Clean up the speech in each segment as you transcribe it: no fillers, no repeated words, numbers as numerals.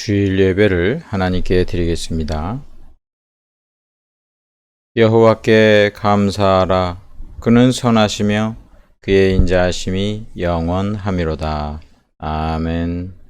주일 예배를 하나님께 드리겠습니다. 여호와께 감사하라. 그는 선하시며 그의 인자하심이 영원하미로다. 아멘.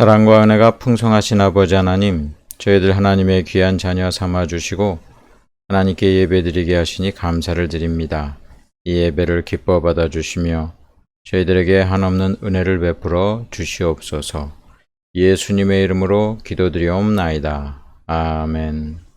사랑과 은혜가 풍성하신 아버지 하나님, 저희들 하나님의 귀한 자녀 삼아주시고 하나님께 예배드리게 하시니 감사를 드립니다. 이 예배를 기뻐 받아주시며 저희들에게 한없는 은혜를 베풀어 주시옵소서. 예수님의 이름으로 기도드리옵나이다. 아멘.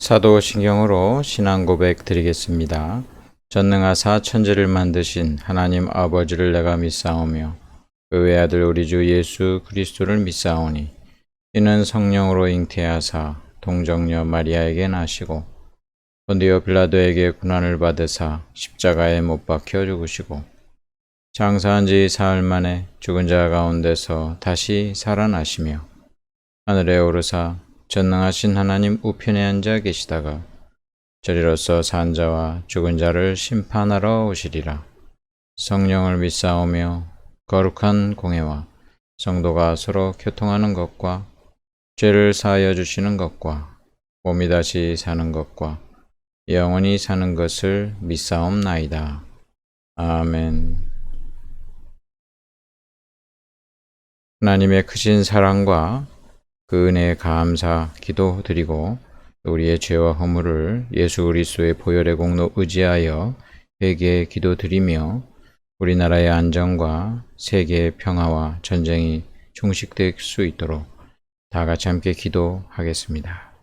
사도신경으로 신앙 고백 드리겠습니다. 전능하사 천지를 만드신 하나님 아버지를 내가 믿사오며 그 외아들 우리 주 예수 그리스도를 믿사오니 이는 성령으로 잉태하사 동정녀 마리아에게 나시고 본디오 빌라도에게 고난을 받으사 십자가에 못 박혀 죽으시고 장사한 지 사흘 만에 죽은 자 가운데서 다시 살아나시며 하늘에 오르사 전능하신 하나님 우편에 앉아 계시다가 저리로서 산 자와 죽은 자를 심판하러 오시리라. 성령을 믿사오며 거룩한 공회와 성도가 서로 교통하는 것과 죄를 사하여 주시는 것과 몸이 다시 사는 것과 영원히 사는 것을 믿사옵나이다. 아멘. 하나님의 크신 사랑과 그 은혜에 감사 기도드리고 우리의 죄와 허물을 예수 그리스도의 보혈의 공로 의지하여 회개에 기도드리며 우리나라의 안정과 세계의 평화와 전쟁이 종식될 수 있도록 다 같이 함께 기도하겠습니다.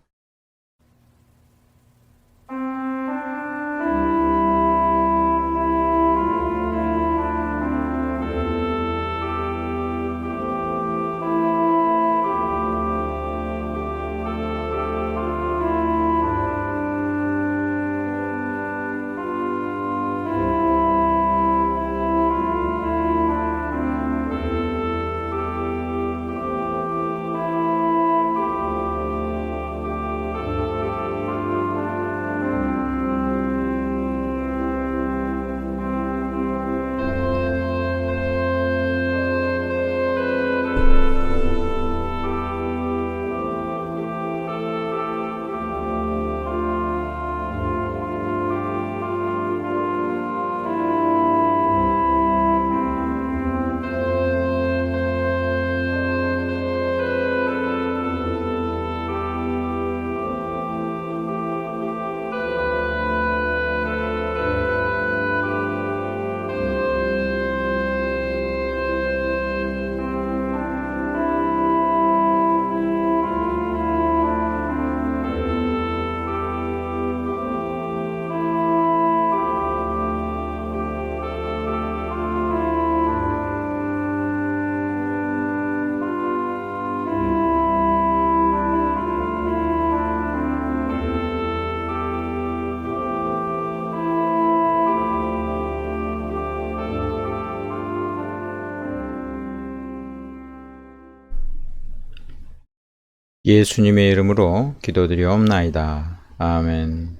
예수님의 이름으로 기도드리옵나이다. 아멘.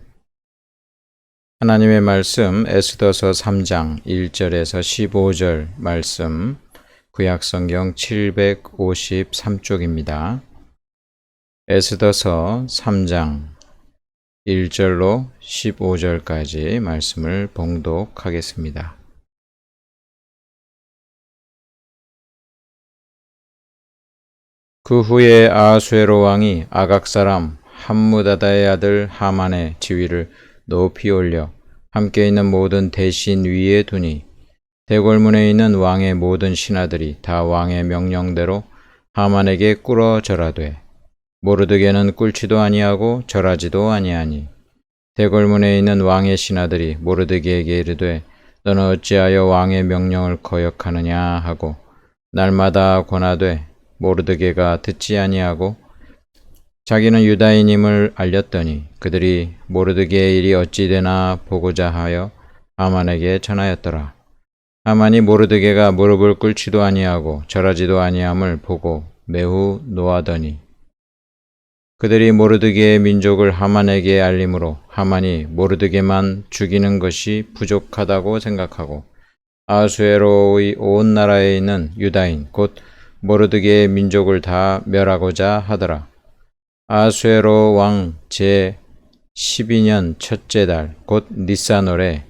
하나님의 말씀 에스더서 3장 1절에서 15절 말씀 구약성경 753쪽입니다. 에스더서 3장 1절로 15절까지 말씀을 봉독하겠습니다. 그 후에 아하수에로 왕이 아각 사람 함무다다의 아들 하만의 지위를 높이 올려 함께 있는 모든 대신 위에 두니 대궐문에 있는 왕의 모든 신하들이 다 왕의 명령대로 하만에게 꿇어 절하되 모르드게는 꿇지도 아니하고 절하지도 아니하니 대궐문에 있는 왕의 신하들이 모르드게에게 이르되 너는 어찌하여 왕의 명령을 거역하느냐 하고 날마다 권하되 모르드게가 듣지 아니하고 자기는 유다인임을 알렸더니 그들이 모르드게의 일이 어찌 되나 보고자 하여 하만에게 전하였더라. 하만이 모르드게가 무릎을 꿇지도 아니하고 절하지도 아니함을 보고 매우 노하더니 그들이 모르드게의 민족을 하만에게 알림으로 하만이 모르드게만 죽이는 것이 부족하다고 생각하고 아하수에로의 온 나라에 있는 유다인 곧 모르드게의 민족을 다 멸하고자 하더라. 아하수에로 왕 제 12년 첫째 달 곧 니산월에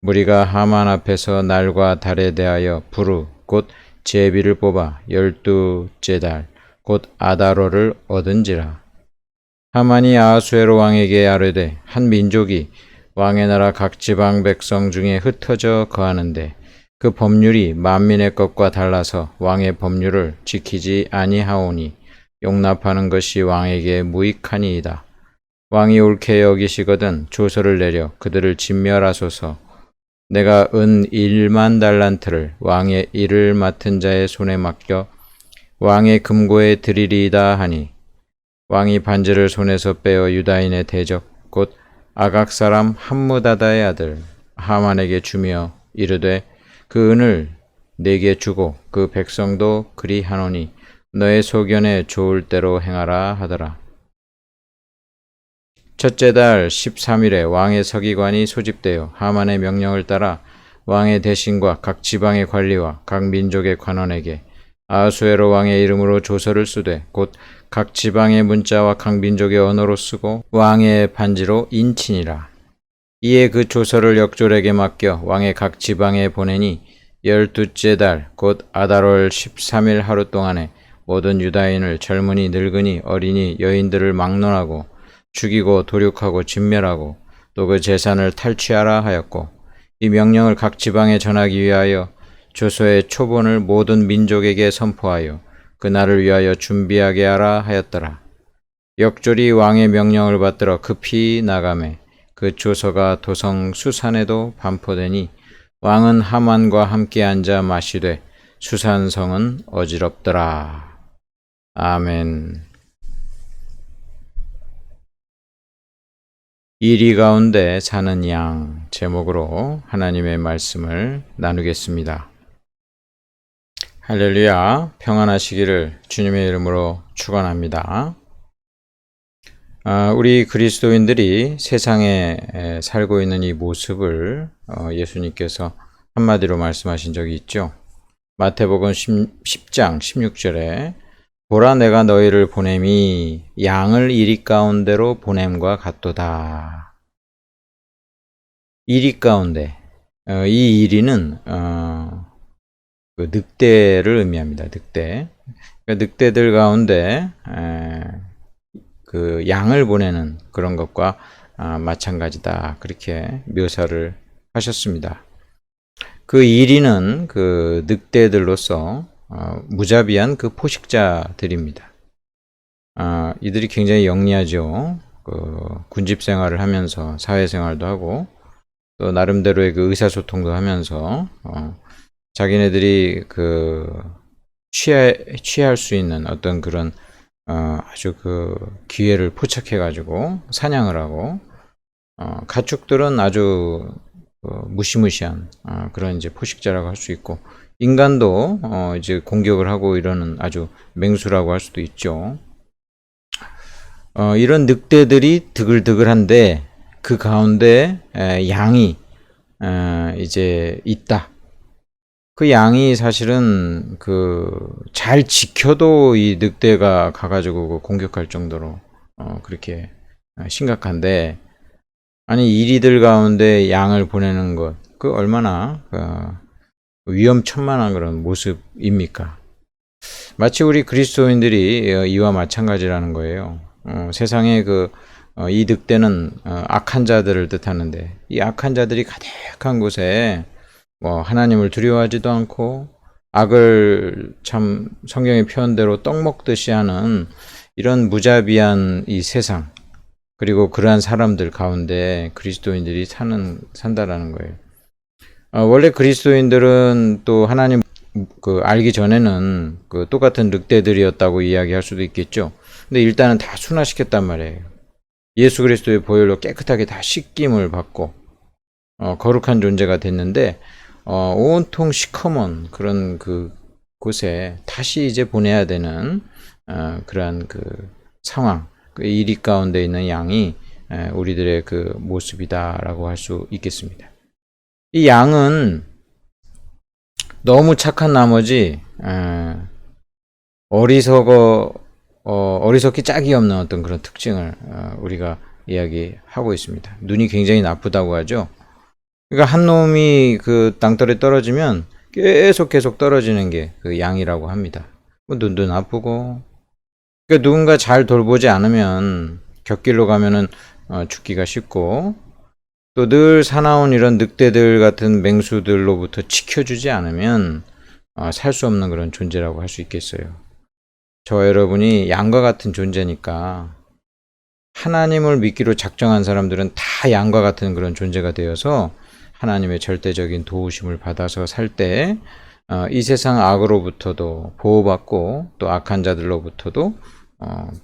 무리가 하만 앞에서 날과 달에 대하여 부르 곧 제비를 뽑아 12째 달 곧 아다로를 얻은지라. 하만이 아하수에로 왕에게 아뢰되 한 민족이 왕의 나라 각 지방 백성 중에 흩어져 거하는데 그 법률이 만민의 것과 달라서 왕의 법률을 지키지 아니하오니 용납하는 것이 왕에게 무익하니이다. 왕이 옳게 여기시거든 조서를 내려 그들을 진멸하소서. 내가 은 1만 달란트를 왕의 일을 맡은 자의 손에 맡겨 왕의 금고에 드리리이다 하니 왕이 반지를 손에서 빼어 유다인의 대적 곧 아각 사람 함무다다의 아들 하만에게 주며 이르되 그 은을 내게 주고 그 백성도 그리하노니 너의 소견에 좋을 대로 행하라 하더라. 첫째 달 13일에 왕의 서기관이 소집되어 하만의 명령을 따라 왕의 대신과 각 지방의 관리와 각 민족의 관원에게 아하수에로 왕의 이름으로 조서를 쓰되 곧 각 지방의 문자와 각 민족의 언어로 쓰고 왕의 반지로 인치니라. 이에 그 조서를 역졸에게 맡겨 왕의 각 지방에 보내니 12째 달 곧 아달월 13일 하루 동안에 모든 유다인을 젊은이 늙은이 어린이 여인들을 막론하고 죽이고 도륙하고 진멸하고 또 그 재산을 탈취하라 하였고 이 명령을 각 지방에 전하기 위하여 조서의 초본을 모든 민족에게 선포하여 그날을 위하여 준비하게 하라 하였더라. 역졸이 왕의 명령을 받들어 급히 나가매 그 조서가 도성 수산에도 반포되니 왕은 하만과 함께 앉아 마시되 수산성은 어지럽더라. 아멘. 이리 가운데 사는 양 제목으로 하나님의 말씀을 나누겠습니다. 할렐루야, 평안하시기를 주님의 이름으로 축원합니다. 우리 그리스도인들이 세상에 살고 있는 이 모습을 예수님께서 한마디로 말씀하신 적이 있죠. 마태복음 10장 16절에 보라 내가 너희를 보냄이 양을 이리 가운데로 보냄과 같도다. 이리 가운데, 이 이리는 그 늑대를 의미합니다. 늑대. 그러니까 늑대들 가운데 그 양을 보내는 그런 것과 마찬가지다. 그렇게 묘사를 하셨습니다. 그 이리는 그 늑대들로서 무자비한 그 포식자들입니다. 이들이 굉장히 영리하죠. 그 군집 생활을 하면서 사회생활도 하고 또 나름대로의 그 의사소통도 하면서 자기네들이 그 취할 수 있는 어떤 그런 아주 그 기회를 포착해가지고 사냥을 하고 가축들은 아주 무시무시한 그런 이제 포식자라고 할 수 있고 인간도 이제 공격을 하고 이러는 아주 맹수라고 할 수도 있죠. 이런 늑대들이 드글드글한데 그 가운데 양이 이제 있다. 그 양이 사실은 그 잘 지켜도 이 늑대가 가가지고 공격할 정도로 그렇게 심각한데 아니 이리들 가운데 양을 보내는 것 그 얼마나 위험천만한 그런 모습입니까? 마치 우리 그리스도인들이 이와 마찬가지라는 거예요. 세상에 이 늑대는 악한 자들을 뜻하는데 이 악한 자들이 가득한 곳에 하나님을 두려워하지도 않고 악을 참 성경의 표현대로 떡 먹듯이 하는 이런 무자비한 이 세상 그리고 그러한 사람들 가운데 그리스도인들이 산다라는 거예요. 원래 그리스도인들은 또 하나님 알기 전에는 똑같은 늑대들이었다고 이야기할 수도 있겠죠. 근데 일단은 다 순화시켰단 말이에요. 예수 그리스도의 보혈로 깨끗하게 다 씻김을 받고 거룩한 존재가 됐는데 온통 시커먼 그런 곳에 다시 이제 보내야 되는 그러한 상황, 이리 가운데 있는 양이 우리들의 모습이다라고 할 수 있겠습니다. 이 양은 너무 착한 나머지 어리석기 짝이 없는 어떤 그런 특징을 우리가 이야기하고 있습니다. 눈이 굉장히 나쁘다고 하죠. 그러니까 한 놈이 그 땅굴에 떨어지면 계속 떨어지는 게 그 양이라고 합니다. 눈도 나쁘고 그러니까 누군가 잘 돌보지 않으면 곁길로 가면은 죽기가 쉽고 또 늘 사나운 이런 늑대들 같은 맹수들로부터 지켜주지 않으면 살 수 없는 그런 존재라고 할 수 있겠어요. 저 여러분이 양과 같은 존재니까 하나님을 믿기로 작정한 사람들은 다 양과 같은 그런 존재가 되어서 하나님의 절대적인 도우심을 받아서 살 때 이 세상 악으로부터도 보호받고 또 악한 자들로부터도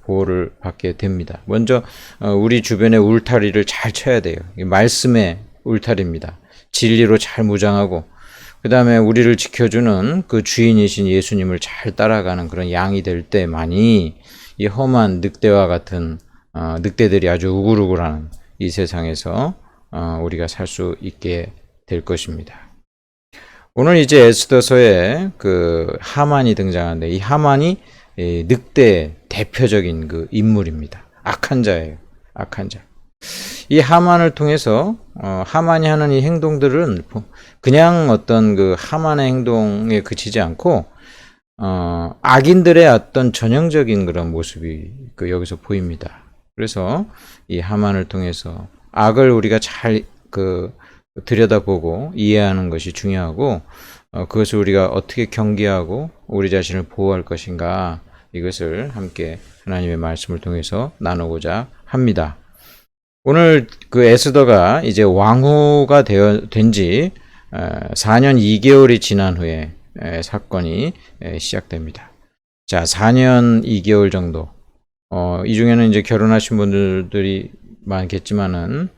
보호를 받게 됩니다. 먼저 우리 주변의 울타리를 잘 쳐야 돼요. 말씀의 울타리입니다. 진리로 잘 무장하고 그 다음에 우리를 지켜주는 그 주인이신 예수님을 잘 따라가는 그런 양이 될 때만이 이 험한 늑대와 같은 늑대들이 아주 우글우글하는 이 세상에서 우리가 살 수 있게 될 것입니다. 오늘 이제 에스더서에 그 하만이 등장하는데 이 하만이 늑대의 대표적인 그 인물입니다. 악한 자예요. 악한 자. 이 하만을 통해서 하만이 하는 이 행동들은 그냥 어떤 그 하만의 행동에 그치지 않고 악인들의 어떤 전형적인 그런 모습이 그 여기서 보입니다. 그래서 이 하만을 통해서 악을 우리가 잘 그 들여다보고 이해하는 것이 중요하고 그것을 우리가 어떻게 경계하고 우리 자신을 보호할 것인가 이것을 함께 하나님의 말씀을 통해서 나누고자 합니다. 오늘 그 에스더가 이제 왕후가 된 지 4년 2개월이 지난 후에 사건이 시작됩니다. 자, 4년 2개월 정도. 이 중에는 이제 결혼하신 분들이 많겠지만은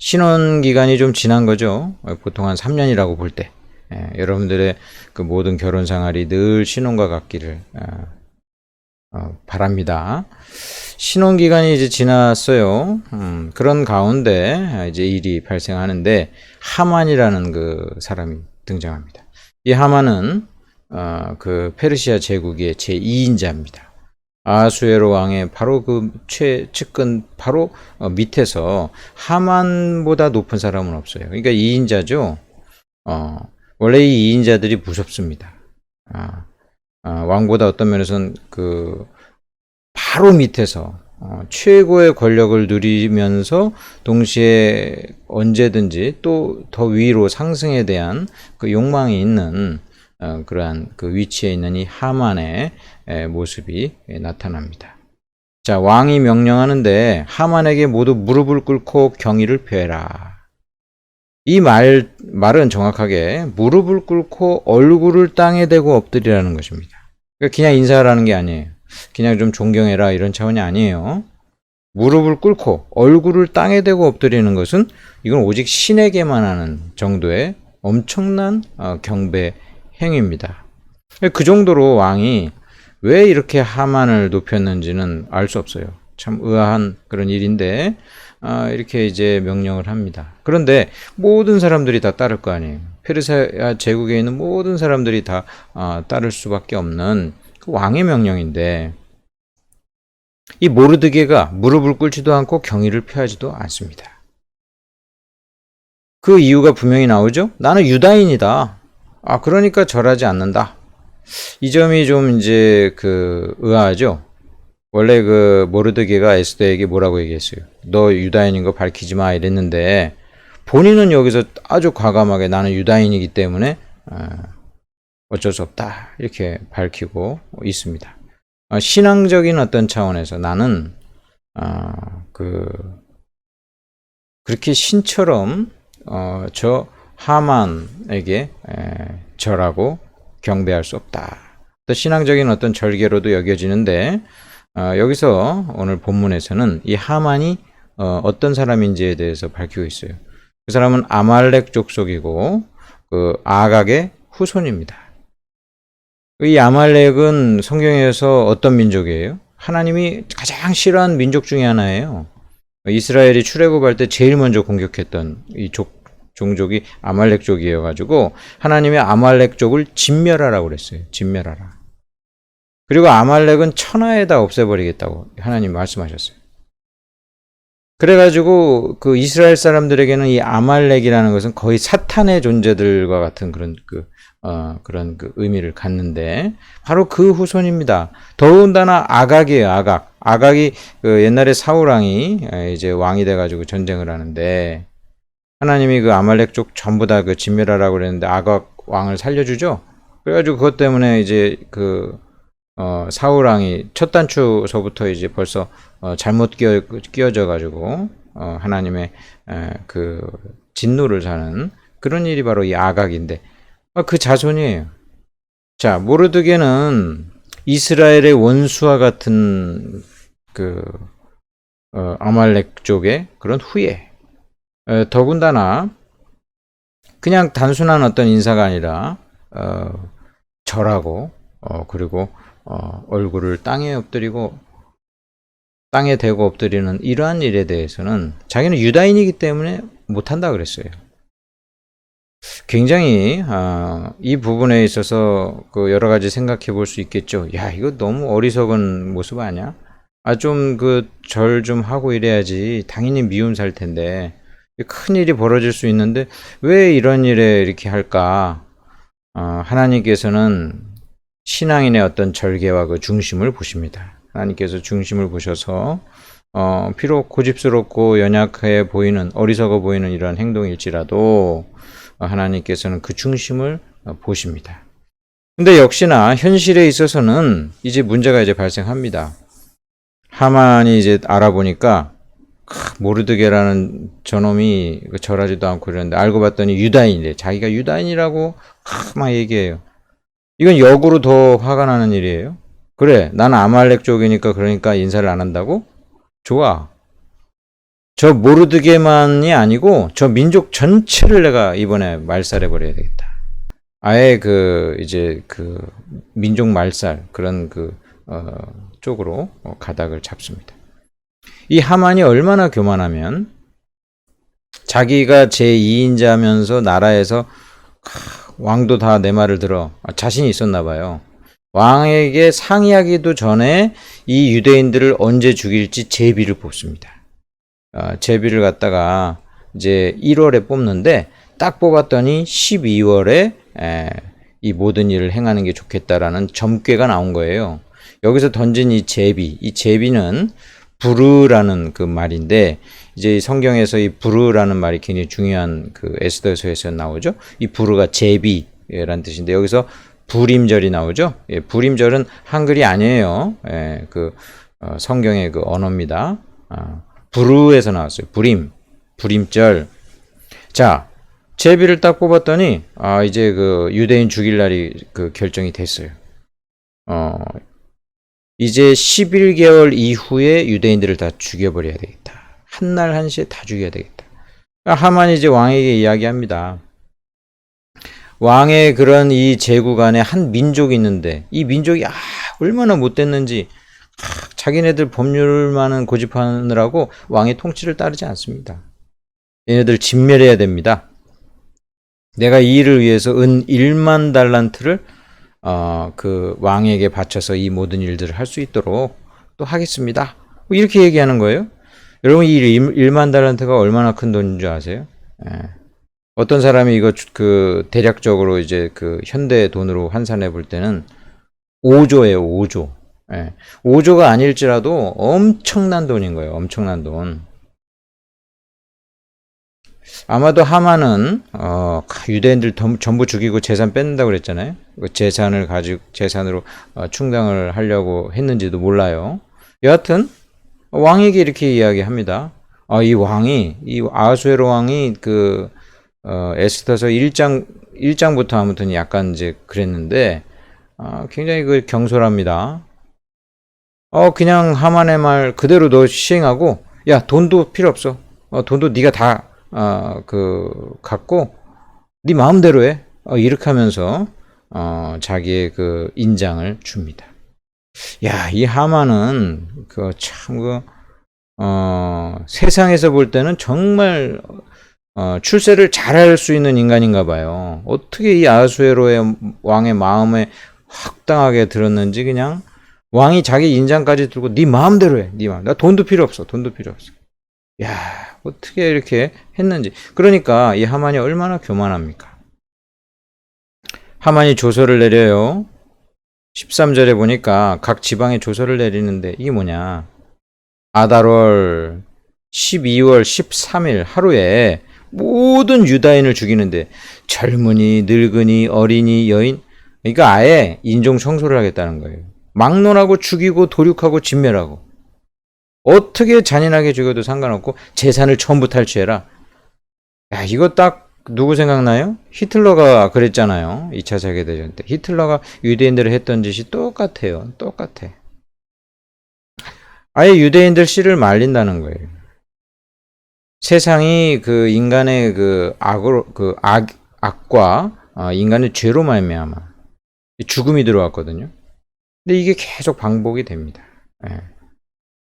신혼 기간이 좀 지난 거죠. 보통 한 3년이라고 볼 때. 여러분들의 그 모든 결혼 생활이 늘 신혼과 같기를 바랍니다. 신혼 기간이 이제 지났어요. 그런 가운데 이제 일이 발생하는데 하만이라는 그 사람이 등장합니다. 이 하만은 그 페르시아 제국의 제2인자입니다. 아수에로 왕의 바로 그 최측근 바로 밑에서 하만보다 높은 사람은 없어요. 그러니까 2인자죠. 원래 이 2인자들이 무섭습니다. 왕보다 어떤 면에서는 그 바로 밑에서 최고의 권력을 누리면서 동시에 언제든지 또 더 위로 상승에 대한 그 욕망이 있는 그러한 그 위치에 있는 이 하만의 모습이 나타납니다. 자, 왕이 명령하는데 하만에게 모두 무릎을 꿇고 경의를 표해라. 이 말은 정확하게 무릎을 꿇고 얼굴을 땅에 대고 엎드리라는 것입니다. 그러니까 그냥 인사하라는 게 아니에요. 그냥 좀 존경해라 이런 차원이 아니에요. 무릎을 꿇고 얼굴을 땅에 대고 엎드리는 것은 이건 오직 신에게만 하는 정도의 엄청난 경배 행위입니다. 그 정도로 왕이 왜 이렇게 하만을 높였는지는 알 수 없어요. 참 의아한 그런 일인데 이렇게 이제 명령을 합니다. 그런데 모든 사람들이 다 따를 거 아니에요. 페르시아 제국에 있는 모든 사람들이 다 따를 수밖에 없는 그 왕의 명령인데 이 모르드게가 무릎을 꿇지도 않고 경의를 표하지도 않습니다. 그 이유가 분명히 나오죠. 나는 유다인이다. 그러니까 절하지 않는다. 이 점이 좀 이제 그 의아하죠. 원래 그 모르드게가 에스더에게 뭐라고 얘기했어요? 너 유다인인 거 밝히지 마 이랬는데 본인은 여기서 아주 과감하게 나는 유다인이기 때문에 어쩔 수 없다 이렇게 밝히고 있습니다. 신앙적인 어떤 차원에서 나는 그렇게 신처럼 저 하만에게 절하고 경배할 수 없다. 또 신앙적인 어떤 절개로도 여겨지는데 여기서 오늘 본문에서는 이 하만이 어떤 사람인지에 대해서 밝히고 있어요. 그 사람은 아말렉 족속이고 그 아각의 후손입니다. 이 아말렉은 성경에서 어떤 민족이에요? 하나님이 가장 싫어하는 민족 중에 하나예요. 이스라엘이 출애굽할 때 제일 먼저 공격했던 이 종족이 아말렉족이어가지고 하나님이 아말렉족을 진멸하라고 그랬어요. 진멸하라. 그리고 아말렉은 천하에다 없애버리겠다고 하나님 말씀하셨어요. 그래가지고 그 이스라엘 사람들에게는 이 아말렉이라는 것은 거의 사탄의 존재들과 같은 그런 그 의미를 갖는데 바로 그 후손입니다. 더군다나 아각이에요. 아각이 그 옛날에 사울 왕이 이제 왕이 돼가지고 전쟁을 하는데 하나님이 그 아말렉족 전부 다 그 진멸하라고 그랬는데 아각 왕을 살려주죠. 그래가지고 그것 때문에 이제 사울 왕이 첫 단추서부터 이제 벌써 잘못 끼어져 가지고 하나님의 그 진노를 사는 그런 일이 바로 이 아각인데 그 자손이에요. 자, 모르드게는 이스라엘의 원수와 같은 그 아말렉 쪽의 그런 후예. 더군다나 그냥 단순한 어떤 인사가 아니라 절하고 그리고 얼굴을 땅에 엎드리고 땅에 대고 엎드리는 이러한 일에 대해서는 자기는 유다인이기 때문에 못한다 그랬어요. 굉장히 이 부분에 있어서 그 여러 가지 생각해 볼 수 있겠죠. 야, 이거 너무 어리석은 모습 아니야? 좀 그 절 좀 하고 이래야지. 당연히 미움 살 텐데 큰 일이 벌어질 수 있는데 왜 이런 일에 이렇게 할까? 하나님께서는 신앙인의 어떤 절개와 그 중심을 보십니다. 하나님께서 중심을 보셔서 비록 고집스럽고 연약해 보이는 어리석어 보이는 이런 행동일지라도 하나님께서는 그 중심을 보십니다. 근데 역시나 현실에 있어서는 이제 문제가 이제 발생합니다. 하만이 이제 알아보니까 모르드게라는 저놈이 절하지도 않고 그러는데 알고 봤더니 유다인이래. 자기가 유다인이라고 막 얘기해요. 이건 역으로 더 화가 나는 일이에요. 그래, 나는 아말렉 쪽이니까 그러니까 인사를 안 한다고? 좋아. 저 모르드게만이 아니고 저 민족 전체를 내가 이번에 말살해 버려야 되겠다. 아예 이제 민족 말살 그런 쪽으로 가닥을 잡습니다. 이 하만이 얼마나 교만하면 자기가 제2인자면서 나라에서 왕도 다 내 말을 들어 자신이 있었나 봐요. 왕에게 상의하기도 전에 이 유대인들을 언제 죽일지 제비를 뽑습니다. 제비를 갖다가 이제 1월에 뽑는데 딱 뽑았더니 12월에 이 모든 일을 행하는 게 좋겠다라는 점괘가 나온 거예요. 여기서 던진 이 제비는 부르라는 그 말인데 이제 성경에서 이 부르라는 말이 굉장히 중요한 에스더서에서 나오죠. 이 부르가 제비라는 뜻인데 여기서 불임절이 나오죠. 예, 불임절은 한글이 아니에요. 예, 성경의 언어입니다. 부르에서 나왔어요. 불임절. 자, 제비를 딱 뽑았더니 이제 유대인 죽일 날이 결정이 됐어요. 이제 11개월 이후에 유대인들을 다 죽여버려야 되겠다. 한날 한시에 다 죽여야 되겠다. 하만이 이제 왕에게 이야기합니다. 왕의 그런 이 제국 안에 한 민족이 있는데 이 민족이 얼마나 못됐는지 자기네들 법률만은 고집하느라고 왕의 통치를 따르지 않습니다. 얘네들 진멸해야 됩니다. 내가 이 일을 위해서 은 1만 달란트를 왕에게 바쳐서 이 모든 일들을 할 수 있도록 또 하겠습니다. 이렇게 얘기하는 거예요. 여러분 이 1만 달란트가 얼마나 큰 돈인 줄 아세요? 어떤 사람이 이거 대략적으로 이제 현대 돈으로 환산해 볼 때는 5조예요, 5조. 5조가 아닐지라도 엄청난 돈인 거예요. 엄청난 돈. 아마도 하만은 유대인들 전부 죽이고 재산 뺏는다고 그랬잖아요. 그 재산으로 충당을 하려고 했는지도 몰라요. 여하튼 왕에게 이렇게 이야기합니다. 이 아하수에로 왕이 에스더서 1장부터 아무튼 약간 이제 그랬는데 굉장히 경솔합니다. 그냥 하만의 말 그대로 너 시행하고 야 돈도 필요 없어. 돈도 네가 다 갖고 네 마음대로 해. 이렇게 하면서 자기의 인장을 줍니다. 야, 이 하만은 세상에서 볼 때는 정말 출세를 잘할 수 있는 인간인가 봐요. 어떻게 이 아하수에로의 왕의 마음에 확당하게 들었는지 그냥 왕이 자기 인장까지 들고 네 마음대로 해. 네 마음. 나 돈도 필요 없어. 야, 어떻게 이렇게 했는지. 그러니까 이 하만이 얼마나 교만합니까? 하만이 조서를 내려요. 13절에 보니까 각 지방에 조서를 내리는데 이게 뭐냐? 아달월 12월 13일 하루에 모든 유다인을 죽이는데 젊은이, 늙은이, 어린이, 여인 그러니까 아예 인종 청소를 하겠다는 거예요. 막론하고 죽이고 도륙하고 진멸하고 어떻게 잔인하게 죽여도 상관없고 재산을 전부 탈취해라. 야, 이거 딱 누구 생각나요? 히틀러가 그랬잖아요. 2차 세계대전 때. 히틀러가 유대인들을 했던 짓이 똑같아요. 똑같아. 아예 유대인들 씨를 말린다는 거예요. 세상이 인간의 악과 인간의 죄로 말미암아 죽음이 들어왔거든요. 근데 이게 계속 반복이 됩니다. 예.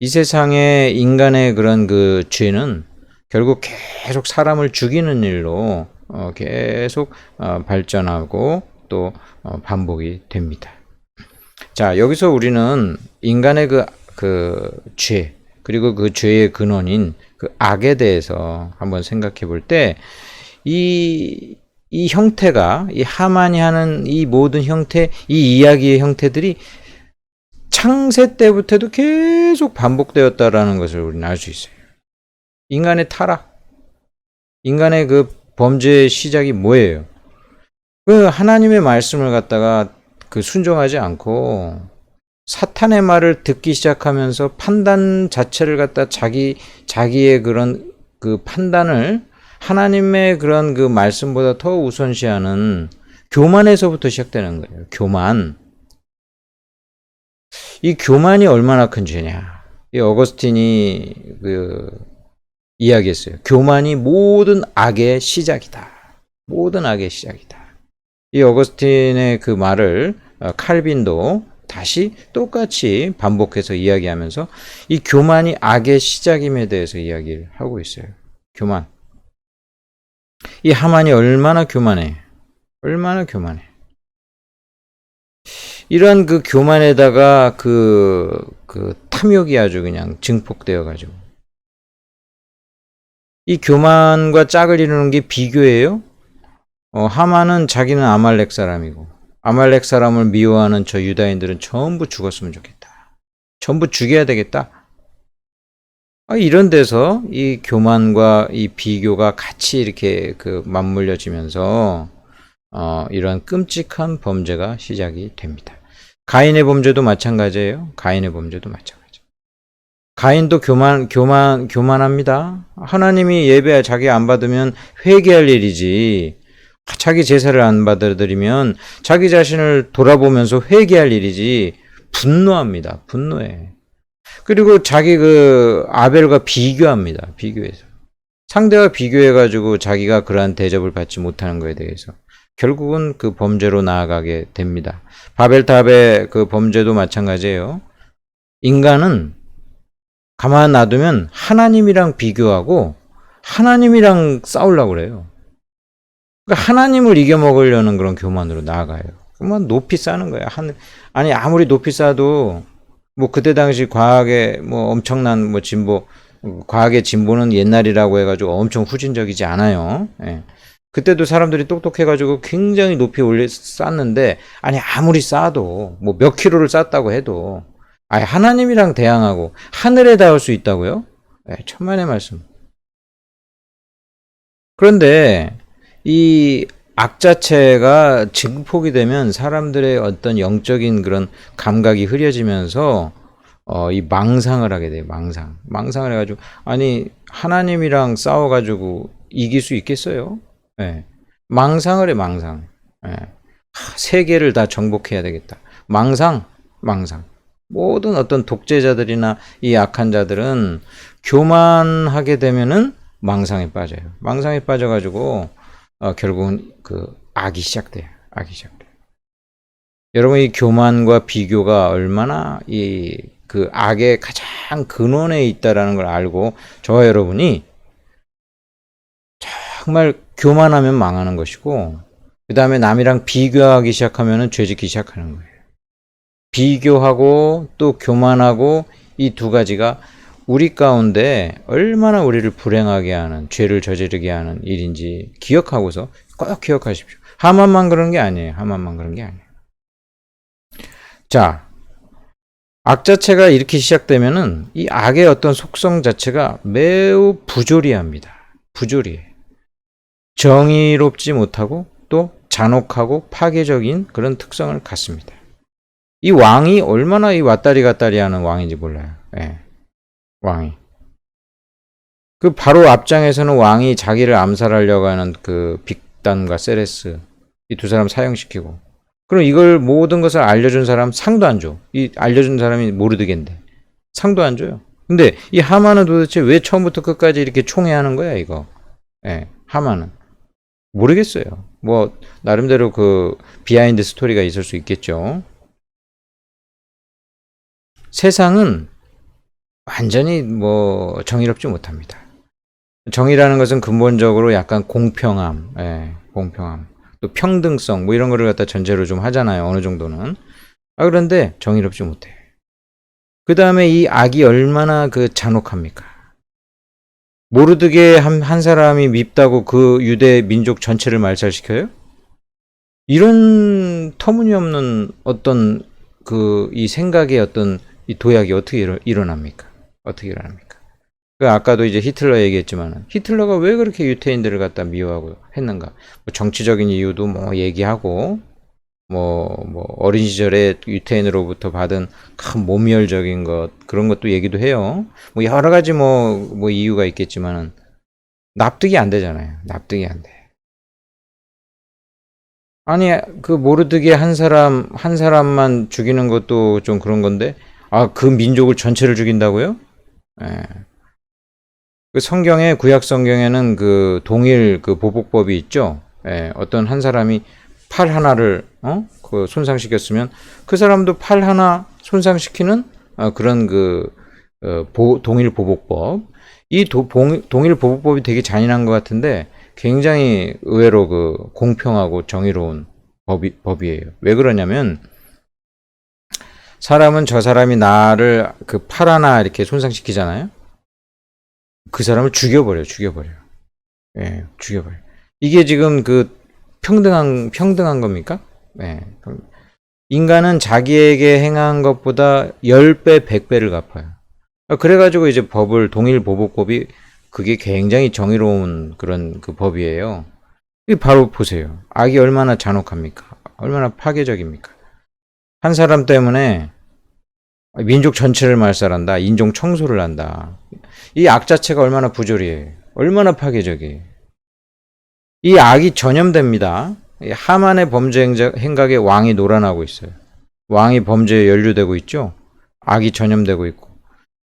이 세상에 인간의 그런 그 죄는 결국 계속 사람을 죽이는 일로 계속 발전하고 또 반복이 됩니다. 자, 여기서 우리는 인간의 그 죄, 그리고 그 죄의 근원인 그 악에 대해서 한번 생각해 볼 때, 이 형태가, 이 하만이 하는 이 모든 형태, 이 이야기의 형태들이 창세 때부터도 계속 반복되었다라는 것을 우리는 알 수 있어요. 인간의 타락, 인간의 그 범죄의 시작이 뭐예요? 그 하나님의 말씀을 갖다가 그 순종하지 않고 사탄의 말을 듣기 시작하면서 판단 자체를 갖다 자기의 그런 그 판단을 하나님의 그런 그 말씀보다 더 우선시하는 교만에서부터 시작되는 거예요. 교만. 이 교만이 얼마나 큰 죄냐. 이 어거스틴이 그 이야기했어요. 교만이 모든 악의 시작이다. 모든 악의 시작이다. 이 어거스틴의 그 말을 칼빈도 다시 똑같이 반복해서 이야기하면서 이 교만이 악의 시작임에 대해서 이야기를 하고 있어요. 교만. 이 하만이 얼마나 교만해. 얼마나 교만해. 이런 그 교만에다가 그 탐욕이 아주 그냥 증폭되어 가지고. 이 교만과 짝을 이루는 게 비교예요? 하만은 자기는 아말렉 사람이고, 아말렉 사람을 미워하는 저 유다인들은 전부 죽었으면 좋겠다. 전부 죽여야 되겠다. 이런 데서 이 교만과 이 비교가 같이 이렇게 그 맞물려지면서 이런 끔찍한 범죄가 시작이 됩니다. 가인의 범죄도 마찬가지예요. 가인의 범죄도 마찬가지. 가인도 교만합니다. 하나님이 예배 자기 안 받으면 회개할 일이지. 자기 제사를 안 받아들이면 자기 자신을 돌아보면서 회개할 일이지. 분노합니다. 분노해. 그리고 자기 그 아벨과 비교합니다. 비교해서. 상대와 비교해가지고 자기가 그러한 대접을 받지 못하는 것에 대해서 결국은 그 범죄로 나아가게 됩니다. 바벨탑의 그 범죄도 마찬가지예요. 인간은 가만 놔두면 하나님이랑 비교하고 하나님이랑 싸우려고 그래요. 그러니까 하나님을 이겨먹으려는 그런 교만으로 나아가요. 그러면 높이 쌓는 거야. 아니 아무리 높이 쌓아도 뭐 그때 당시 과학의 뭐 엄청난 뭐 진보, 과학의 진보는 옛날이라고 해가지고 엄청 후진적이지 않아요. 예. 그때도 사람들이 똑똑해가지고 굉장히 높이 쌓는데, 아니 아무리 쌓아도 뭐 몇 킬로를 쌓았다고 해도 아니 하나님이랑 대항하고 하늘에 닿을 수 있다고요? 예, 천만의 말씀. 그런데 이 악 자체가 증폭이 되면 사람들의 어떤 영적인 그런 감각이 흐려지면서 이 망상을 하게 돼요. 망상을 해가지고 아니 하나님이랑 싸워가지고 이길 수 있겠어요? 예. 망상을 해. 망상. 예. 세계를 다 정복해야 되겠다. 망상. 모든 어떤 독재자들이나 이 악한 자들은 교만하게 되면은 망상에 빠져요. 망상에 빠져가지고 결국은 그 악이 시작돼요. 여러분, 이 교만과 비교가 얼마나 이 그 악의 가장 근원에 있다라는 걸 알고 저와 여러분이 정말 교만하면 망하는 것이고, 그 다음에 남이랑 비교하기 시작하면 죄짓기 시작하는 거예요. 비교하고 또 교만하고 이 두 가지가 우리 가운데 얼마나 우리를 불행하게 하는, 죄를 저지르게 하는 일인지 기억하고서 꼭 기억하십시오. 하만만 그런 게 아니에요. 자, 악 자체가 이렇게 시작되면은 이 악의 어떤 속성 자체가 매우 부조리합니다. 부조리해. 정의롭지 못하고 또 잔혹하고 파괴적인 그런 특성을 갖습니다. 이 왕이 얼마나 이 왔다리 갔다리 하는 왕인지 몰라요. 예. 왕이. 그 바로 앞장에서는 왕이 자기를 암살하려고 하는 그 빅단과 세레스, 이 두 사람 사형시키고, 그럼 이걸 모든 것을 알려준 사람 상도 안 줘. 이 알려준 사람이 모르드겐데 상도 안 줘요. 근데 이 하만은 도대체 왜 처음부터 끝까지 이렇게 총애하는 거야, 이거? 예, 하만은 모르겠어요. 뭐 나름대로 그 비하인드 스토리가 있을 수 있겠죠. 세상은 완전히 뭐 정의롭지 못합니다. 정의라는 것은 근본적으로 약간 공평함, 공평함, 또 평등성 뭐 이런 거를 갖다 전제로 좀 하잖아요. 어느 정도는. 그런데 정의롭지 못해. 그 다음에 이 악이 얼마나 그 잔혹합니까? 모르드게 한 사람이 밉다고 그 유대 민족 전체를 말살시켜요? 이런 터무니없는 어떤 그 이 생각의 어떤 이 도약이 어떻게 일어납니까? 어떻게 일어납니까? 그 아까도 이제 히틀러 얘기했지만 히틀러가 왜 그렇게 유태인들을 갖다 미워하고 했는가? 뭐 정치적인 이유도 뭐 얘기하고 뭐 어린 시절에 유태인으로부터 받은 큰 모멸적인 것 그런 것도 얘기도 해요. 뭐 여러 가지 뭐 이유가 있겠지만은 납득이 안 되잖아요. 납득이 안 돼. 아니 그 모르드게 한 사람만 죽이는 것도 좀 그런 건데 그 민족을 전체를 죽인다고요? 예. 그 성경에 구약 성경에는 그 동일 그 보복법이 있죠. 예. 어떤 한 사람이 팔 하나를 그 손상시켰으면 그 사람도 팔 하나 손상시키는 그런 그 동일 보복법. 이 동일 보복법이 되게 잔인한 것 같은데 굉장히 의외로 그 공평하고 정의로운 법이에요. 왜 그러냐면 사람은 저 사람이 나를 그 팔 하나 이렇게 손상시키잖아요. 그 사람을 죽여버려. 예, 죽여버려. 이게 지금 그 평등한 겁니까? 예. 인간은 자기에게 행한 것보다 10배, 100배를 갚아요. 그래가지고 이제 동일 보복법이 그게 굉장히 정의로운 그런 그 법이에요. 바로 보세요. 악이 얼마나 잔혹합니까? 얼마나 파괴적입니까? 한 사람 때문에 민족 전체를 말살한다. 인종 청소를 한다. 이 악 자체가 얼마나 부조리해요. 얼마나 파괴적이에요. 이 악이 전염됩니다. 하만의 범죄 행각에 왕이 놀아나고 있어요. 왕이 범죄에 연루되고 있죠. 악이 전염되고 있고.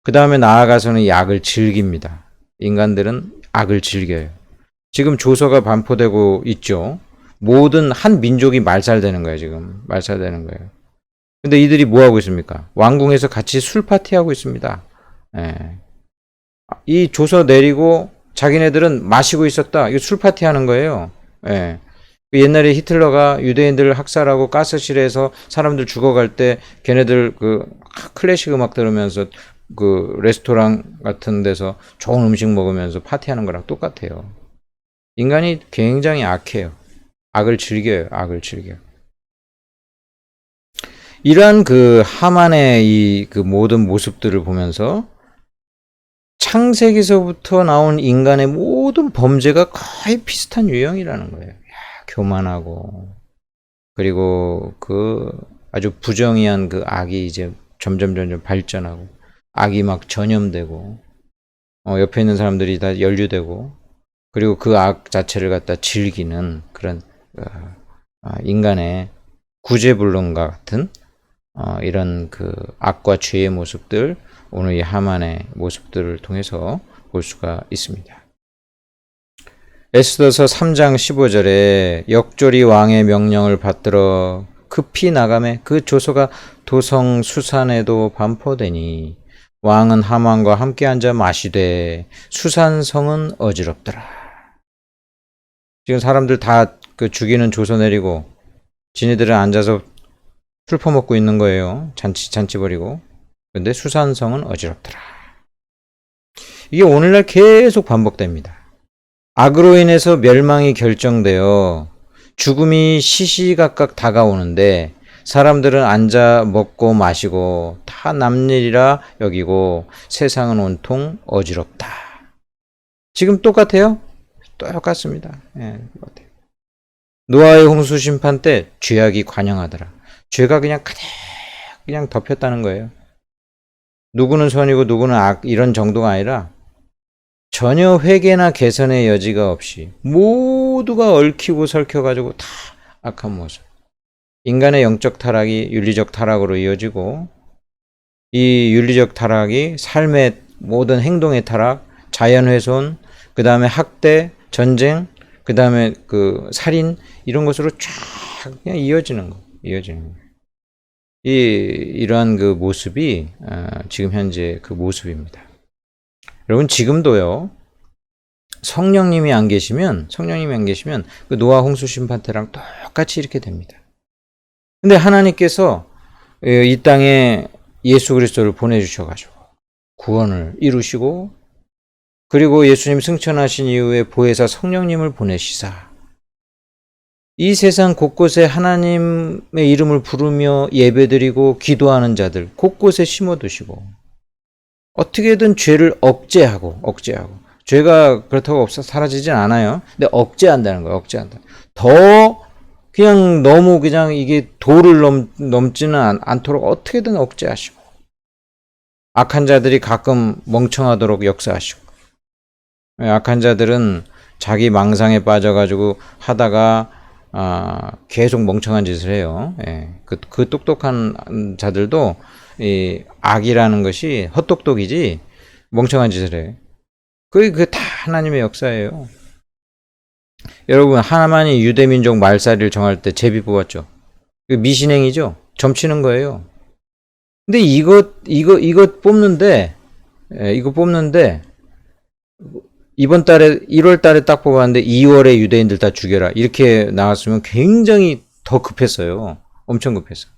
그 다음에 나아가서는 이 악을 즐깁니다. 인간들은 악을 즐겨요. 지금 조서가 반포되고 있죠. 모든 한 민족이 말살되는 거예요. 지금 말살되는 거예요. 근데 이들이 뭐 하고 있습니까? 왕궁에서 같이 술 파티하고 있습니다. 예. 이 조서 내리고 자기네들은 마시고 있었다. 이거 술 파티하는 거예요. 예. 옛날에 히틀러가 유대인들을 학살하고 가스실에서 사람들 죽어갈 때 걔네들 그 클래식 음악 들으면서 그 레스토랑 같은 데서 좋은 음식 먹으면서 파티하는 거랑 똑같아요. 인간이 굉장히 악해요. 악을 즐겨요. 악을 즐겨요. 이러한 그 하만의 이 그 모든 모습들을 보면서 창세기서부터 나온 인간의 모든 범죄가 거의 비슷한 유형이라는 거예요. 교만하고 그리고 그 아주 부정의한 그 악이 이제 점점 발전하고 악이 막 전염되고 옆에 있는 사람들이 다 연루되고 그리고 그 악 자체를 갖다 즐기는 그런 인간의 구제불능과 같은 이런 그 악과 죄의 모습들 오늘 이 하만의 모습들을 통해서 볼 수가 있습니다. 에스더서 3장 15절에 역조리 왕의 명령을 받들어 급히 나가매 그 조서가 도성 수산에도 반포되니 왕은 하만과 함께 앉아 마시되 수산성은 어지럽더라. 지금 사람들 다 그 죽이는 조서 내리고 지네들은 앉아서 술 퍼먹고 있는 거예요. 잔치 벌이고. 근데 수산성은 어지럽더라. 이게 오늘날 계속 반복됩니다. 악으로 인해서 멸망이 결정되어 죽음이 시시각각 다가오는데 사람들은 앉아 먹고 마시고 다 남일이라 여기고 세상은 온통 어지럽다. 지금 똑같아요? 똑같습니다. 예, 똑같아요. 노아의 홍수 심판 때 죄악이 관영하더라. 죄가 그냥 가득 그냥 덮였다는 거예요. 누구는 선이고 누구는 악 이런 정도가 아니라 전혀 회개나 개선의 여지가 없이 모두가 얽히고 설켜가지고 다 악한 모습. 인간의 영적 타락이 윤리적 타락으로 이어지고 이 윤리적 타락이 삶의 모든 행동의 타락, 자연훼손, 그 다음에 학대, 전쟁, 그 다음에 그 살인 이런 것으로 쫙 그냥 이어지는 거. 이러한 그 모습이 지금 현재 그 모습입니다. 여러분 지금도요. 성령님이 안 계시면 그 노아 홍수 심판 때랑 똑같이 이렇게 됩니다. 근데 하나님께서 이 땅에 예수 그리스도를 보내주셔가지고 구원을 이루시고 그리고 예수님 승천하신 이후에 보혜사 성령님을 보내시사 이 세상 곳곳에 하나님의 이름을 부르며 예배드리고 기도하는 자들 곳곳에 심어두시고 어떻게든 죄를 억제하고 죄가 그렇다고 사라지진 않아요. 근데 억제한다는 거예요. 더 그냥 너무 그냥 이게 도를 넘지는 않도록 어떻게든 억제하시고 악한 자들이 가끔 멍청하도록 역사하시고 악한 자들은 자기 망상에 빠져가지고 하다가 계속 멍청한 짓을 해요. 그 똑똑한 자들도 이 악이라는 것이 헛똑똑이지 멍청한 짓을 해요. 그게 다 하나님의 역사예요. 여러분 하나만이 유대민족 말살이를 정할 때 제비 뽑았죠. 미신행이죠. 점치는 거예요. 근데 이것 뽑는데 이번 달에 1월 달에 딱 뽑았는데 2월에 유대인들 다 죽여라 이렇게 나왔으면 굉장히 더 급했어요. 엄청 급했어.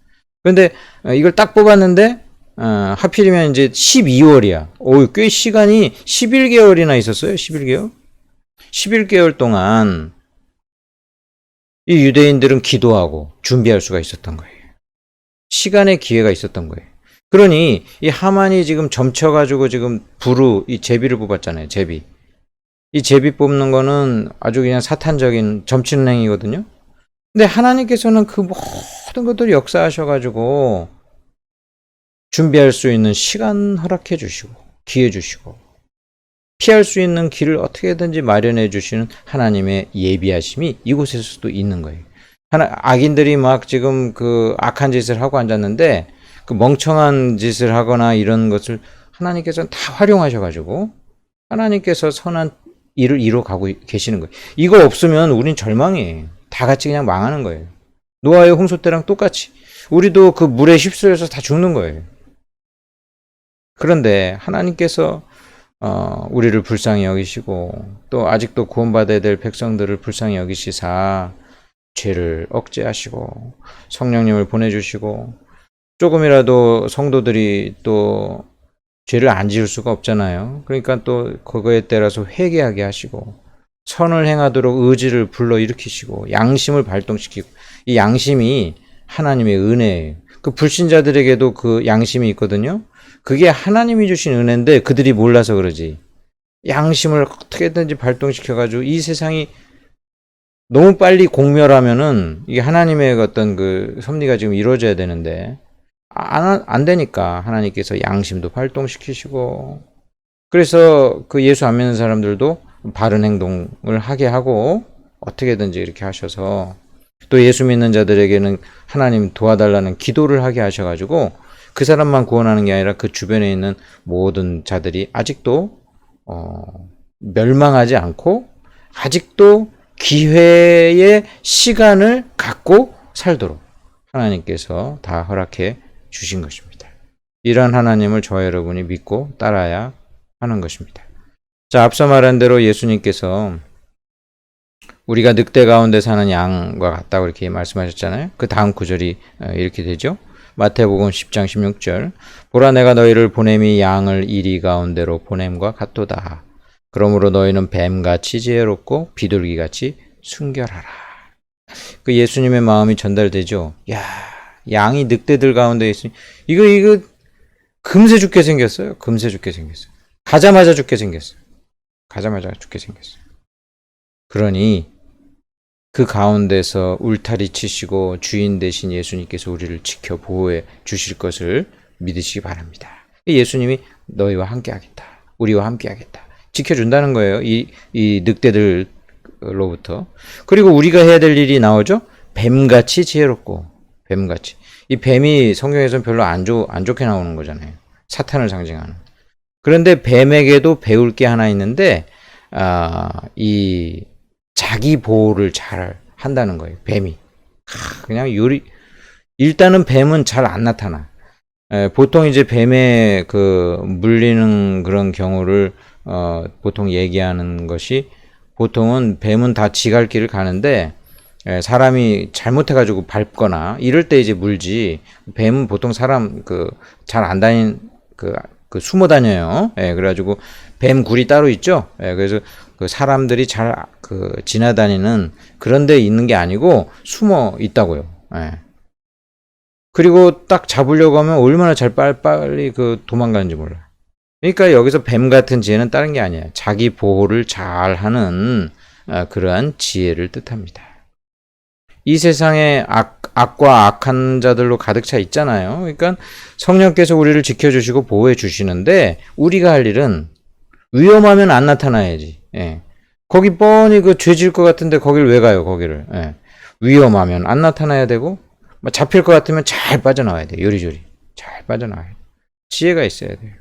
그런데 이걸 딱 뽑았는데 하필이면 이제 12월이야. 꽤 시간이 11개월이나 있었어요. 11개월 동안 이 유대인들은 기도하고 준비할 수가 있었던 거예요. 시간의 기회가 있었던 거예요. 그러니 이 하만이 지금 점쳐가지고 지금 이 제비를 뽑았잖아요. 이 제비 뽑는 거는 아주 그냥 사탄적인 점치는 행위거든요. 근데 하나님께서는 그 모든 것들을 역사하셔가지고 준비할 수 있는 시간 허락해 주시고 기회 주시고 피할 수 있는 길을 어떻게든지 마련해 주시는 하나님의 예비하심이 이곳에서도 있는 거예요. 악인들이 막 지금 그 악한 짓을 하고 앉았는데 그 멍청한 짓을 하거나 이런 것을 하나님께서는 다 활용하셔가지고 하나님께서 선한 일을 이뤄가고 계시는 거예요. 이거 없으면 우린 절망이에요. 다 같이 그냥 망하는 거예요. 노아의 홍수 때랑 똑같이 우리도 그 물에 휩쓸려서 다 죽는 거예요. 그런데 하나님께서 우리를 불쌍히 여기시고 또 아직도 구원받아야 될 백성들을 불쌍히 여기시사 죄를 억제하시고 성령님을 보내주시고 조금이라도 성도들이 또 죄를 안 지을 수가 없잖아요. 그러니까 또 그거에 따라서 회개하게 하시고 선을 행하도록 의지를 불러일으키시고 양심을 발동시키고 이 양심이 하나님의 은혜예요. 그 불신자들에게도 그 양심이 있거든요. 그게 하나님이 주신 은혜인데 그들이 몰라서 그러지. 양심을 어떻게든지 발동시켜가지고 이 세상이 너무 빨리 공멸하면은 이게 하나님의 어떤 그 섭리가 지금 이루어져야 되는데 안 되니까 하나님께서 양심도 발동시키시고 그래서 그 예수 안 믿는 사람들도 바른 행동을 하게 하고 어떻게든지 이렇게 하셔서 또 예수 믿는 자들에게는 하나님 도와달라는 기도를 하게 하셔가지고 그 사람만 구원하는 게 아니라 그 주변에 있는 모든 자들이 아직도 멸망하지 않고 아직도 기회의 시간을 갖고 살도록 하나님께서 다 허락해 주신 것입니다. 이런 하나님을 저와 여러분이 믿고 따라야 하는 것입니다. 자, 앞서 말한 대로 예수님께서 우리가 늑대 가운데 사는 양과 같다고 이렇게 말씀하셨잖아요. 그 다음 구절이 이렇게 되죠. 마태복음 10장 16절 보라 내가 너희를 보냄이 양을 이리 가운데로 보냄과 같도다. 그러므로 너희는 뱀같이 지혜롭고 비둘기같이 순결하라. 그 예수님의 마음이 전달되죠. 야, 양이 늑대들 가운데 있으니 이거 금세 죽게 생겼어요. 가자마자 죽게 생겼어요. 그러니 그 가운데서 울타리 치시고 주인 되신 예수님께서 우리를 지켜 보호해 주실 것을 믿으시기 바랍니다. 예수님이 너희와 함께 하겠다. 우리와 함께 하겠다. 지켜준다는 거예요. 이 늑대들로부터. 그리고 우리가 해야 될 일이 나오죠. 뱀같이 지혜롭고 뱀같이. 이 뱀이 성경에서는 별로 안 좋게 나오는 거잖아요. 사탄을 상징하는. 그런데 뱀에게도 배울 게 하나 있는데 이 자기 보호를 잘 한다는 거예요. 뱀이. 그냥 일단은 뱀은 잘 안 나타나. 보통 이제 뱀에 물리는 그런 경우를 보통 얘기하는 것이, 보통은 뱀은 다 지갈 길을 가는데 사람이 잘못해가지고 밟거나 이럴 때 이제 물지, 뱀은 보통 사람 잘 안 다니는 숨어 다녀요. 그래가지고 뱀 굴이 따로 있죠. 그래서 사람들이 잘 지나다니는 그런 데 있는 게 아니고 숨어 있다고요. 그리고 딱 잡으려고 하면 얼마나 잘 빨리 도망가는지 몰라. 그러니까 여기서 뱀 같은 지혜는 다른 게 아니에요. 자기 보호를 잘 하는 그러한 지혜를 뜻합니다. 이 세상에 악과 악한 자들로 가득 차 있잖아요. 그러니까 성령께서 우리를 지켜주시고 보호해 주시는데, 우리가 할 일은 위험하면 안 나타나야지. 거기 뻔히 죄질 것 같은데 거길 왜 가요, 거기를. 위험하면 안 나타나야 되고, 잡힐 것 같으면 잘 빠져나와야 돼. 요리조리. 잘 빠져나와야 돼. 지혜가 있어야 돼요.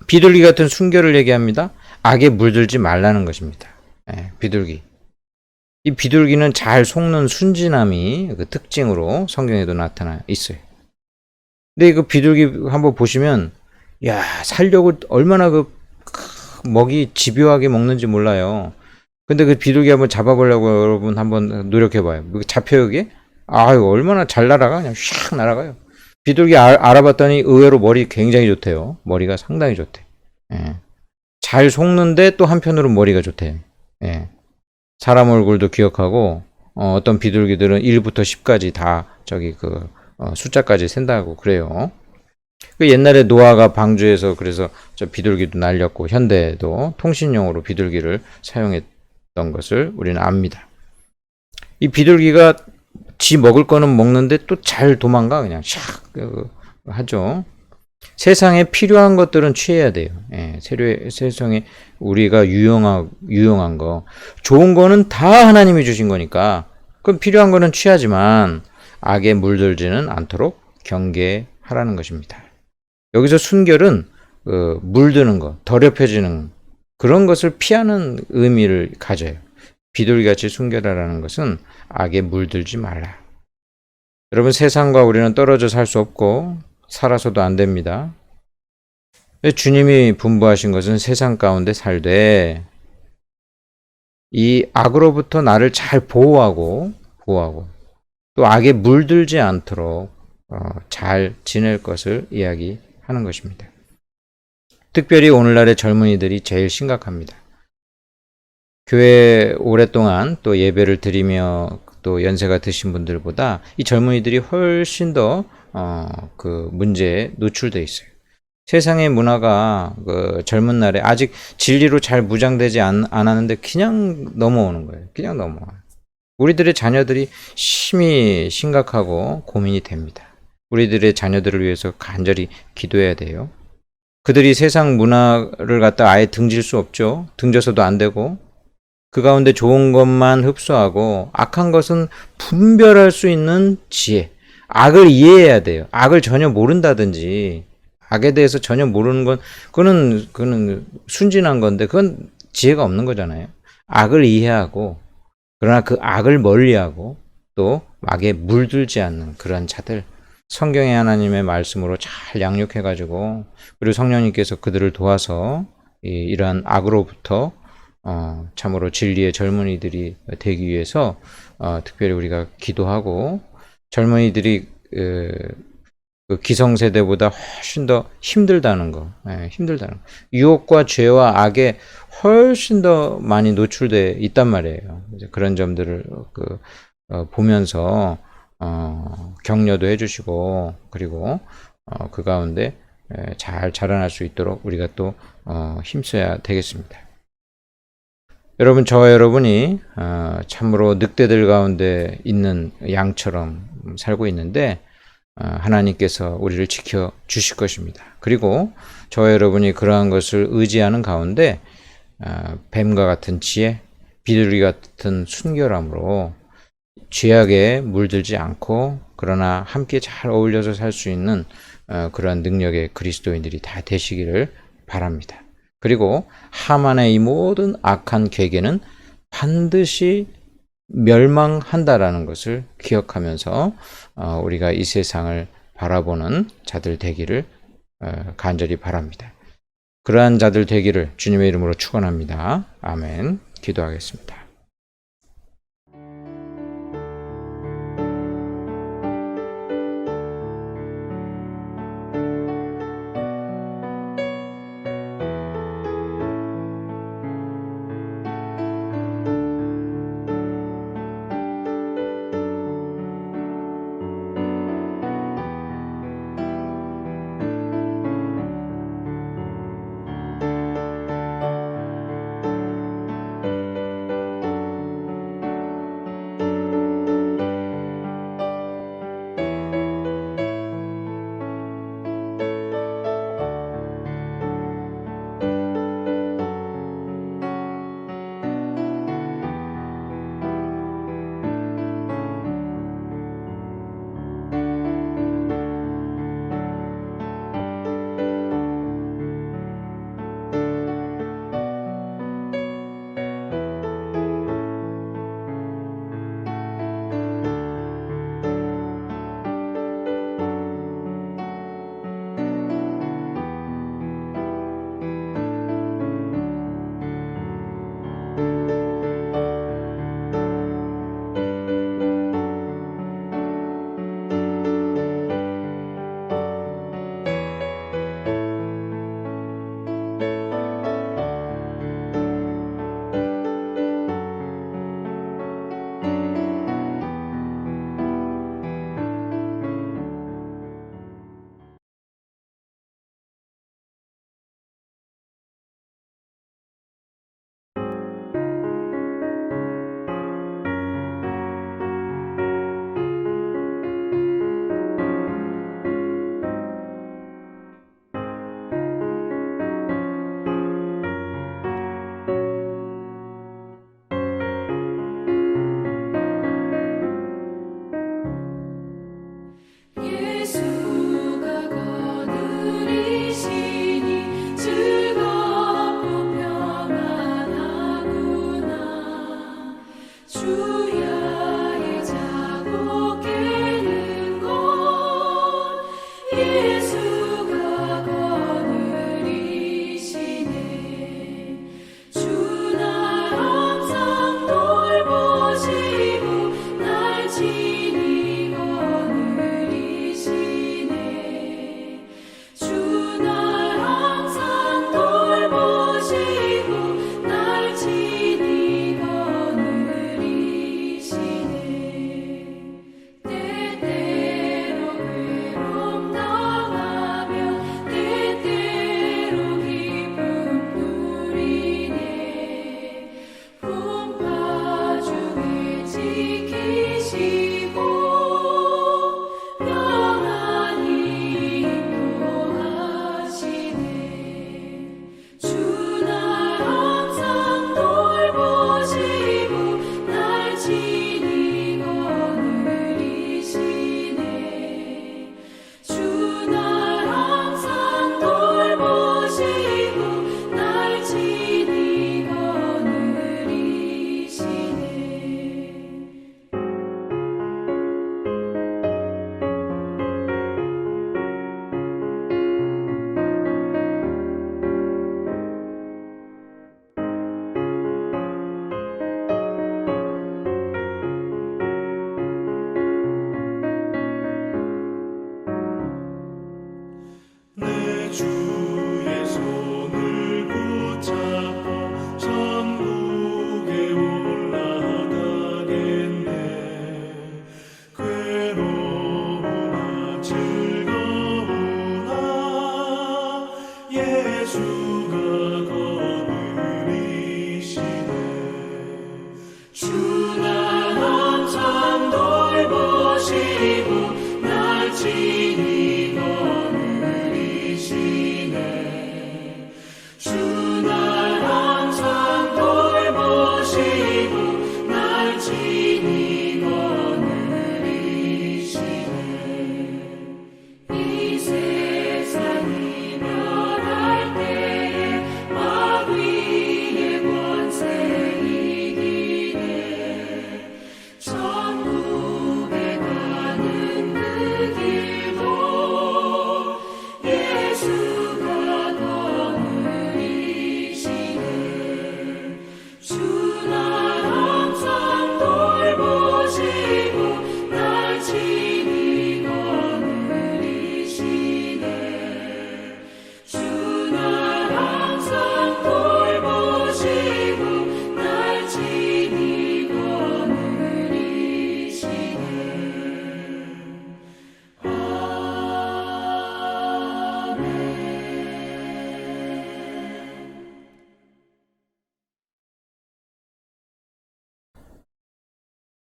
비둘기 같은 순결을 얘기합니다. 악에 물들지 말라는 것입니다. 비둘기. 이 비둘기는 잘 속는 순진함이 특징으로 성경에도 나타나 있어요. 근데 비둘기 한번 보시면, 야, 살려고 얼마나 먹이 집요하게 먹는지 몰라요. 근데 비둘기 한번 잡아보려고 여러분 한번 노력해봐요. 잡혀요, 이게? 아유, 얼마나 잘 날아가? 그냥 샥 날아가요. 비둘기 알아봤더니 의외로 머리 굉장히 좋대요. 머리가 상당히 좋대. 잘 속는데 또 한편으로 머리가 좋대요. 사람 얼굴도 기억하고, 어떤 비둘기들은 1부터 10까지 다 숫자까지 센다고 그래요. 옛날에 노아가 방주에서 그래서 저 비둘기도 날렸고, 현대에도 통신용으로 비둘기를 사용했던 것을 우리는 압니다. 이 비둘기가 지 먹을 거는 먹는데 또 잘 도망가, 그냥 샥 하죠. 세상에 필요한 것들은 취해야 돼요. 세상에 우리가 유용한 거, 좋은 거는 다 하나님이 주신 거니까, 그럼 필요한 거는 취하지만 악에 물들지는 않도록 경계하라는 것입니다. 여기서 순결은 물드는 거, 더럽혀지는 그런 것을 피하는 의미를 가져요. 비둘기같이 순결하라는 것은 악에 물들지 말라. 여러분, 세상과 우리는 떨어져 살 수 없고 살아서도 안 됩니다. 주님이 분부하신 것은 세상 가운데 살되 이 악으로부터 나를 잘 보호하고 또 악에 물들지 않도록 잘 지낼 것을 이야기하는 것입니다. 특별히 오늘날의 젊은이들이 제일 심각합니다. 교회 오랫동안 또 예배를 드리며 또 연세가 드신 분들보다 이 젊은이들이 훨씬 더 문제에 노출되어 있어요. 세상의 문화가 젊은 날에 아직 진리로 잘 무장되지 않았는데 그냥 넘어오는 거예요. 그냥 넘어와요. 우리들의 자녀들이 심히 심각하고 고민이 됩니다. 우리들의 자녀들을 위해서 간절히 기도해야 돼요. 그들이 세상 문화를 갖다 아예 등질 수 없죠. 등져서도 안 되고, 그 가운데 좋은 것만 흡수하고 악한 것은 분별할 수 있는 지혜, 악을 이해해야 돼요. 악을 전혀 모른다든지 악에 대해서 전혀 모르는 건 그거는 순진한 건데, 그건 지혜가 없는 거잖아요. 악을 이해하고, 그러나 그 악을 멀리하고 또 악에 물들지 않는 그런 자들, 성경의 하나님의 말씀으로 잘 양육해가지고, 그리고 성령님께서 그들을 도와서 이러한 악으로부터 참으로 진리의 젊은이들이 되기 위해서 특별히 우리가 기도하고, 젊은이들이 기성세대보다 훨씬 더 힘들다는 거, 유혹과 죄와 악에 훨씬 더 많이 노출돼 있단 말이에요. 그런 점들을 보면서 격려도 해주시고, 그리고 그 가운데 잘 자라날 수 있도록 우리가 또 힘써야 되겠습니다. 여러분, 저와 여러분이 참으로 늑대들 가운데 있는 양처럼 살고 있는데, 하나님께서 우리를 지켜 주실 것입니다. 그리고 저와 여러분이 그러한 것을 의지하는 가운데 뱀과 같은 지혜, 비둘기 같은 순결함으로 죄악에 물들지 않고, 그러나 함께 잘 어울려서 살 수 있는 그러한 능력의 그리스도인들이 다 되시기를 바랍니다. 그리고 하만의 이 모든 악한 계계는 반드시 멸망한다라는 것을 기억하면서 우리가 이 세상을 바라보는 자들 되기를 간절히 바랍니다. 그러한 자들 되기를 주님의 이름으로 축원합니다. 아멘. 기도하겠습니다. 이 세상이 변할 때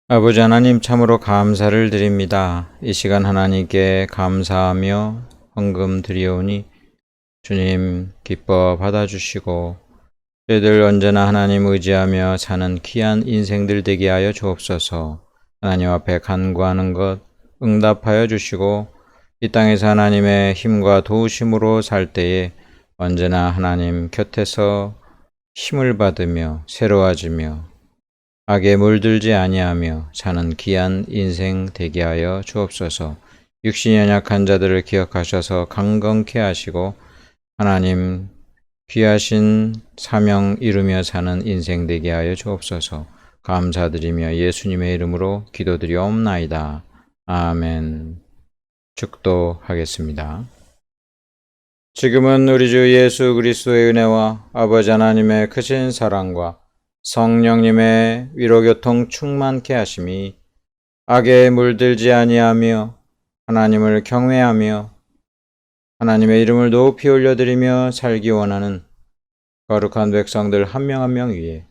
아버지 하나님 참으로 감사를 드립니다. 이 시간 하나님께 감사하며 헌금 드리오니 주님 기뻐 받아주시고 저희들 언제나 하나님 의지하며 사는 귀한 인생들 되게 하여 주옵소서. 하나님 앞에 간구하는 것 응답하여 주시고 이 땅에서 하나님의 힘과 도우심으로 살 때에 언제나 하나님 곁에서 힘을 받으며 새로워지며 악에 물들지 아니하며 사는 귀한 인생 되게 하여 주옵소서. 육신이 연약한 자들을 기억하셔서 강건케 하시고 하나님 귀하신 사명 이루며 사는 인생 되게 하여 주옵소서. 감사드리며 예수님의 이름으로 기도드리옵나이다. 아멘. 축도하겠습니다. 지금은 우리 주 예수 그리스도의 은혜와 아버지 하나님의 크신 사랑과 성령님의 위로교통 충만케 하심이 악에 물들지 아니하며 하나님을 경외하며 하나님의 이름을 높이 올려드리며 살기 원하는 거룩한 백성들 한 명 한 명 위에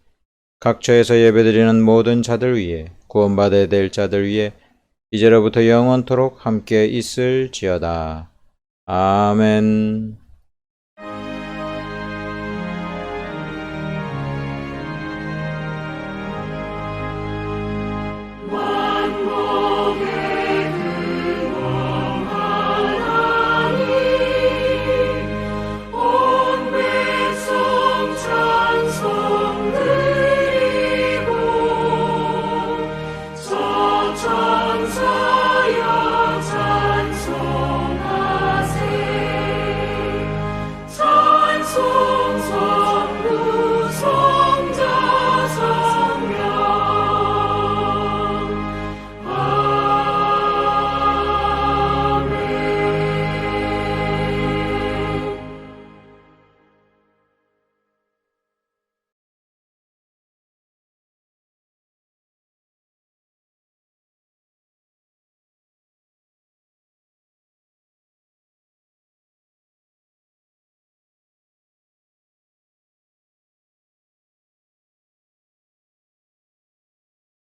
각처에서 예배드리는 모든 자들 위에 구원받아야 될 자들 위에 이제로부터 영원토록 함께 있을지어다. 아멘.